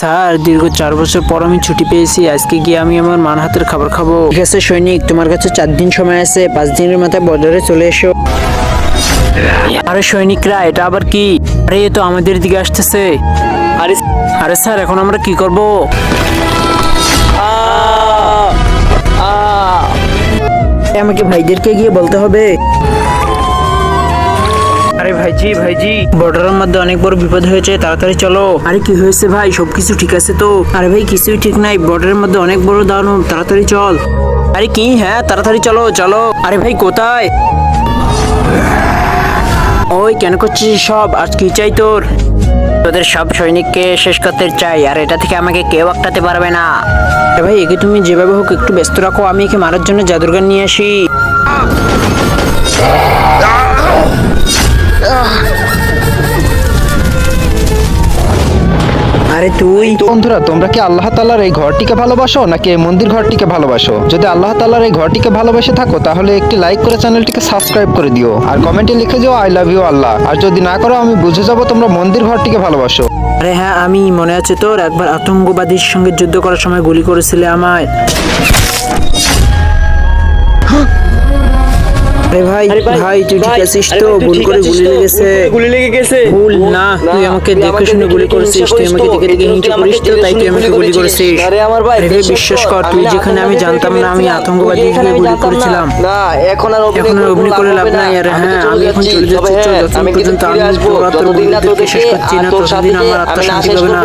Sir দীর্ঘ 4 বছর পর আমি ছুটি পেয়েছি। আজকে গিয়ে আমি আমার মান হাতের খাবার খাবো। ঠিক আছে সৈনিক, তোমার কাছে 4 দিন সময় আছে। 5 দিনের মাথায় বর্ডারে চলে এসো। আরে সৈনিকরা, এটা আবার কি? আরে এ তো আমাদের দিকে আসতেছে। আরে আরে স্যার, এখন আমরা কি করব? আমাকে ভাইদেরকে গিয়ে বলতে হবে। আরে ভাইজি বর্ডারের মধ্যে অনেক বড় বিপদ হয়েছে, তাড়াতাড়ি চলো। আরে কি হয়েছে ভাই? সবকিছু ঠিক আছে তো? আরে ভাই কিছুই ঠিক নাই, বর্ডারের মধ্যে অনেক বড় দানব, তাড়াতাড়ি চল। আরে কি? হ্যাঁ তাড়াতাড়ি চলো চলো। আরে ভাই কোথায়? ওই কেন করছিস সব? আজ কি চাই তোর? তোদের সব সৈনিককে শেষ করতে চাই, আর এটা থেকে আমাকে কেউ আটকাতে পারবে না। আরে ভাই একে তুমি যেভাবে হোক একটু ব্যস্ত রাখো, আমি একে মারার জন্য জাদুরগান নিয়ে আসি। আরে তুই? বন্ধুরা, তোমরা কি আল্লাহ তাআলার এই ঘরটিকে ভালোবাসো নাকি এই মন্দির ঘরটিকে ভালোবাসো? যদি আল্লাহ তাআলার এই ঘরটিকে ভালোবেসে থাকো তাহলে একটি লাইক করে চ্যানেলটিকে সাবস্ক্রাইব করে দিও, আর কমেন্টে লিখে যাও আই লাভ ইউ আল্লাহ। আর যদি না করো আমি বুঝে যাব তোমরা মন্দির ঘরটিকে ভালোবাসো। আরে হ্যাঁ, আমি মনে আছে তোর, একবার আতঙ্কবাদীর সঙ্গে যুদ্ধ করার সময় গুলি করেছিলে আমায়। আরে ভাই তুই ঠিক আছিস তো? ভুল করে গুলি লেগে গেছে। ভুল না, তুই আমাকে দেখে শুনে গুলি করেছিস। তুই আমাকে দেখে দেখে হিংসা করিস তো, তাই তুই আমাকে গুলি করেছিস। আরে বিশ্বাস কর, তুই যেখানে আমি জানতাম না আমি আতঙ্কবাদী হিসেবে গুলি করেছিলাম। এখন আর অভিনয় করে লাভ নাই। আরে হ্যাঁ, আমি এখন চলে যাচ্ছি। যতক্ষণ পর্যন্ত আমি তোর বন্ধুদেরকে শেষ করছি না ততদিন আমার আত্মা শান্তি পাবে না।